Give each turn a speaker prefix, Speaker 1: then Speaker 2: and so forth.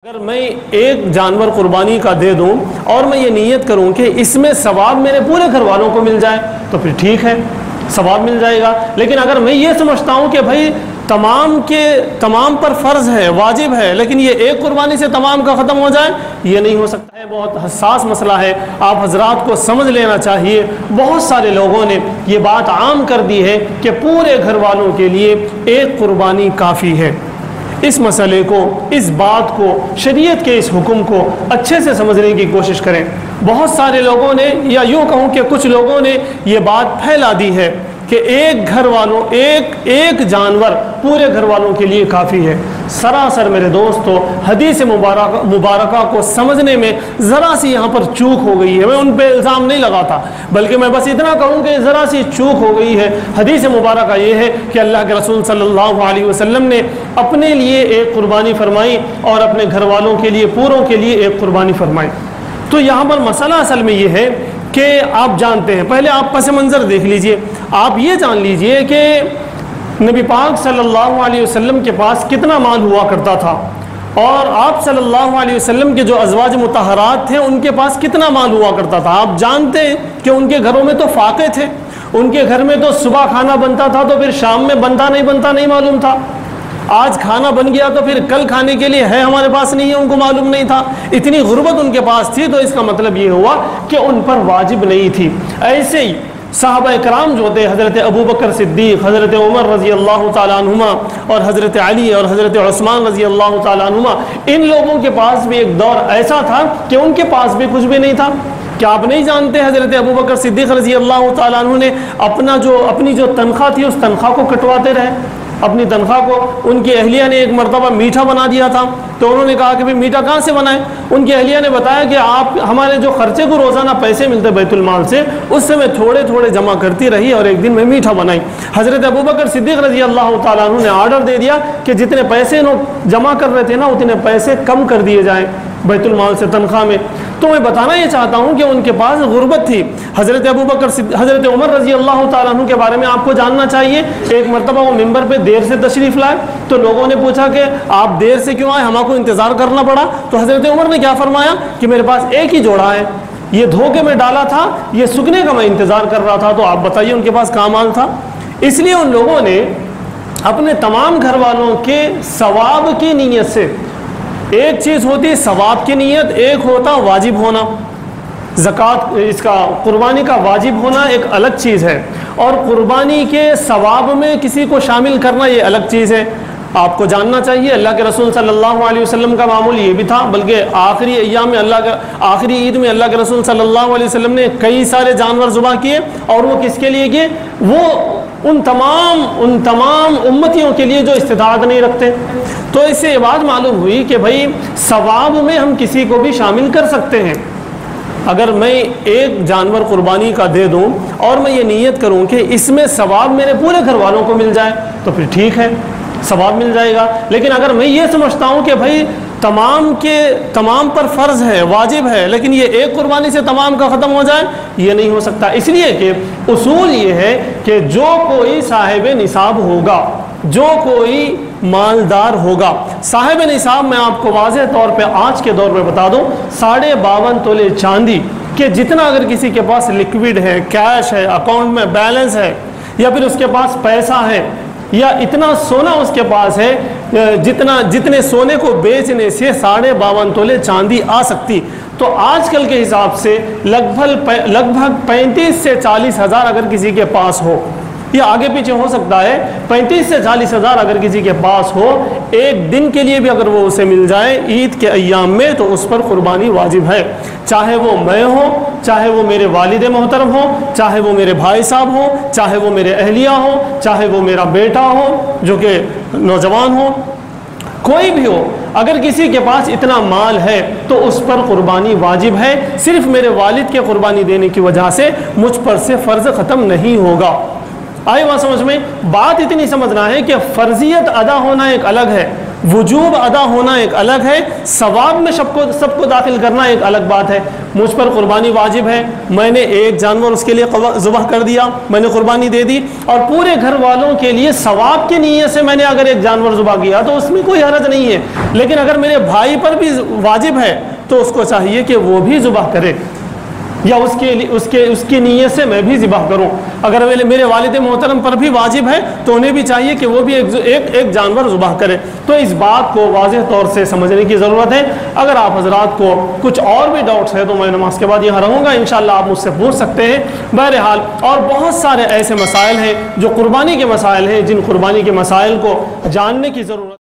Speaker 1: اگر میں ایک جانور قربانی کا دے دوں اور میں یہ نیت کروں کہ اس میں ثواب میرے پورے گھر والوں کو مل جائے تو پھر ٹھیک ہے، ثواب مل جائے گا۔ لیکن اگر میں یہ سمجھتا ہوں کہ بھائی تمام پر فرض ہے، واجب ہے، لیکن یہ ایک قربانی سے تمام کا ختم ہو جائے، یہ نہیں ہو سکتا ہے۔ بہت حساس مسئلہ ہے، آپ حضرات کو سمجھ لینا چاہیے۔ بہت سارے لوگوں نے یہ بات عام کر دی ہے کہ پورے گھر والوں کے لیے ایک قربانی کافی ہے۔ اس مسئلے کو، اس بات کو، شریعت کے اس حکم کو اچھے سے سمجھنے کی کوشش کریں۔ بہت سارے لوگوں نے، یا یوں کہوں کہ کچھ لوگوں نے یہ بات پھیلا دی ہے کہ ایک جانور پورے گھر والوں کے لیے کافی ہے۔ سراسر میرے دوستو، حدیث مبارکہ کو سمجھنے میں ذرا سی یہاں پر چوک ہو گئی ہے۔ میں ان پہ الزام نہیں لگاتا، بلکہ میں بس اتنا کہوں کہ ذرا سی چوک ہو گئی ہے۔ حدیث مبارکہ یہ ہے کہ اللہ کے رسول صلی اللہ علیہ وسلم نے اپنے لیے ایک قربانی فرمائی اور اپنے گھر والوں کے لیے، پوروں کے لیے ایک قربانی فرمائی۔ تو یہاں پر مسئلہ اصل میں یہ ہے کہ آپ جانتے ہیں، پہلے آپ پس منظر دیکھ لیجئے، آپ یہ جان لیجئے کہ نبی پاک صلی اللہ علیہ وسلم کے پاس کتنا مال ہوا کرتا تھا، اور آپ صلی اللہ علیہ وسلم کے جو ازواج مطہرات تھے ان کے پاس کتنا مال ہوا کرتا تھا۔ آپ جانتے ہیں کہ ان کے گھروں میں تو فاقے تھے، ان کے گھر میں تو صبح کھانا بنتا تھا تو پھر شام میں بنتا نہیں معلوم تھا۔ آج کھانا بن گیا تو پھر کل کھانے کے لیے ہے ہمارے پاس نہیں ہے، ان کو معلوم نہیں تھا۔ اتنی غربت ان کے پاس تھی، تو اس کا مطلب یہ ہوا کہ ان پر واجب نہیں تھی۔ ایسے ہی صحابہ کرام جو تھے، حضرت ابو بکر صدیق، حضرت عمر رضی اللہ تعالیٰ عنہما، اور حضرت علی اور حضرت عثمان رضی اللہ تعالیٰ عنہما، ان لوگوں کے پاس بھی ایک دور ایسا تھا کہ ان کے پاس بھی کچھ بھی نہیں تھا۔ کیا آپ نہیں جانتے حضرت ابو بکر صدیق رضی اللہ تعالیٰ عنہ نے اپنی جو تنخواہ تھی اس تنخواہ کو کٹواتے رہے، اپنی تنخواہ کو۔ ان کی اہلیہ نے ایک مرتبہ میٹھا بنا دیا تھا، تو انہوں نے کہا کہ میٹھا کہاں سے بنائیں؟ ان کی اہلیہ نے بتایا کہ آپ ہمارے جو خرچے کو روزانہ پیسے ملتے بیت المال سے، اس سے میں تھوڑے تھوڑے جمع کرتی رہی اور ایک دن میں میٹھا بنائی۔ حضرت ابو بکر صدیق رضی اللہ تعالیٰ عنہ نے آرڈر دے دیا کہ جتنے پیسے جمع کر رہے تھے نا، اتنے پیسے کم کر دیے جائیں بیت المال سے، تنخواہ میں۔ تو میں بتانا یہ چاہتا ہوں کہ ان کے پاس غربت تھی۔ حضرت عمر رضی اللہ تعالیٰ عنہ کے بارے میں آپ کو جاننا چاہیے۔ ایک مرتبہ وہ ممبر پہ دیر سے تشریف لائے، تو لوگوں نے پوچھا کہ آپ دیر سے کیوں آئے، ہمارا کو انتظار کرنا پڑا۔ تو حضرت عمر نے کیا فرمایا کہ میرے پاس ایک ہی جوڑا ہے، یہ دھو کے میں ڈالا تھا، یہ سکنے کا میں انتظار کر رہا تھا۔ تو آپ بتائیے ان کے پاس کہاں مال تھا۔ اس لیے ان لوگوں نے اپنے تمام گھر والوں کے ثواب کی نیت سے، ایک چیز ہوتی ہے ثواب کی نیت، ایک ہوتا واجب ہونا۔ زکوٰۃ، اس کا قربانی کا واجب ہونا ایک الگ چیز ہے، اور قربانی کے ثواب میں کسی کو شامل کرنا یہ الگ چیز ہے۔ آپ کو جاننا چاہیے اللہ کے رسول صلی اللہ علیہ وسلم کا معمول یہ بھی تھا، بلکہ آخری ایام میں آخری عید میں اللہ کے رسول صلی اللہ علیہ وسلم نے کئی سارے جانور ذبح کیے، اور وہ کس کے لیے کیے؟ وہ ان تمام امتیوں کے لیے جو استطاعت نہیں رکھتے۔ تو اس سے یہ بات معلوم ہوئی کہ بھائی ثواب میں ہم کسی کو بھی شامل کر سکتے ہیں۔ اگر میں ایک جانور قربانی کا دے دوں اور میں یہ نیت کروں کہ اس میں ثواب میرے پورے گھر والوں کو مل جائے تو پھر ٹھیک ہے، ثواب مل جائے گا۔ لیکن اگر میں یہ سمجھتا ہوں کہ بھائی تمام پر فرض ہے، واجب ہے، لیکن یہ ایک قربانی سے تمام کا ختم ہو جائے، یہ نہیں ہو سکتا۔ اس لیے کہ اصول یہ ہے کہ جو کوئی صاحب نصاب ہوگا، جو کوئی مالدار ہوگا، صاحب نصاب میں آپ کو واضح طور پہ آج کے دور میں بتا دوں، 52.5 تولے چاندی کہ جتنا اگر کسی کے پاس لیکوڈ ہے، کیش ہے، اکاؤنٹ میں بیلنس ہے، یا پھر اس کے پاس پیسہ ہے، یا اتنا سونا اس کے پاس ہے، جتنے سونے کو بیچنے سے 52.5 تولے چاندی آ سکتی، تو آج کل کے حساب سے لگ بھگ 35 سے 40 ہزار اگر کسی کے پاس ہو، یا آگے پیچھے ہو سکتا ہے، 35 سے 40 ہزار اگر کسی کے پاس ہو، ایک دن کے لیے بھی اگر وہ اسے مل جائے عید کے ایام میں، تو اس پر قربانی واجب ہے۔ چاہے وہ میں ہوں، چاہے وہ میرے والد محترم ہوں، چاہے وہ میرے بھائی صاحب ہوں، چاہے وہ میرے اہلیہ ہوں، چاہے وہ میرا بیٹا ہو جو کہ نوجوان ہو، کوئی بھی ہو، اگر کسی کے پاس اتنا مال ہے تو اس پر قربانی واجب ہے۔ صرف میرے والد کے قربانی دینے کی وجہ سے مجھ پر سے فرض ختم نہیں ہوگا۔ آئے وہاں سمجھ میں بات اتنی سمجھنا ہے کہ فرضیت ادا ہونا ایک الگ ہے، وجوب ادا ہونا ایک الگ ہے، ثواب میں سب کو داخل کرنا ایک الگ بات ہے۔ مجھ پر قربانی واجب ہے، میں نے ایک جانور اس کے لیے ذبح کر دیا، میں نے قربانی دے دی، اور پورے گھر والوں کے لیے ثواب کی نیت سے میں نے اگر ایک جانور ذبح کیا تو اس میں کوئی حرج نہیں ہے۔ لیکن اگر میرے بھائی پر بھی واجب ہے تو اس کو چاہیے کہ وہ بھی ذبح کرے، یا اس کی نیت سے میں بھی ذبح کروں۔ اگر میرے والد محترم پر بھی واجب ہے تو انہیں بھی چاہیے کہ وہ بھی ایک جانور ذبح کرے۔ تو اس بات کو واضح طور سے سمجھنے کی ضرورت ہے۔ اگر آپ حضرات کو کچھ اور بھی ڈاؤٹس ہے تو میں نماز کے بعد یہاں رہوں گا، انشاءاللہ آپ مجھ سے پوچھ سکتے ہیں۔ بہرحال اور بہت سارے ایسے مسائل ہیں جو قربانی کے مسائل ہیں، جن قربانی کے مسائل کو جاننے کی ضرورت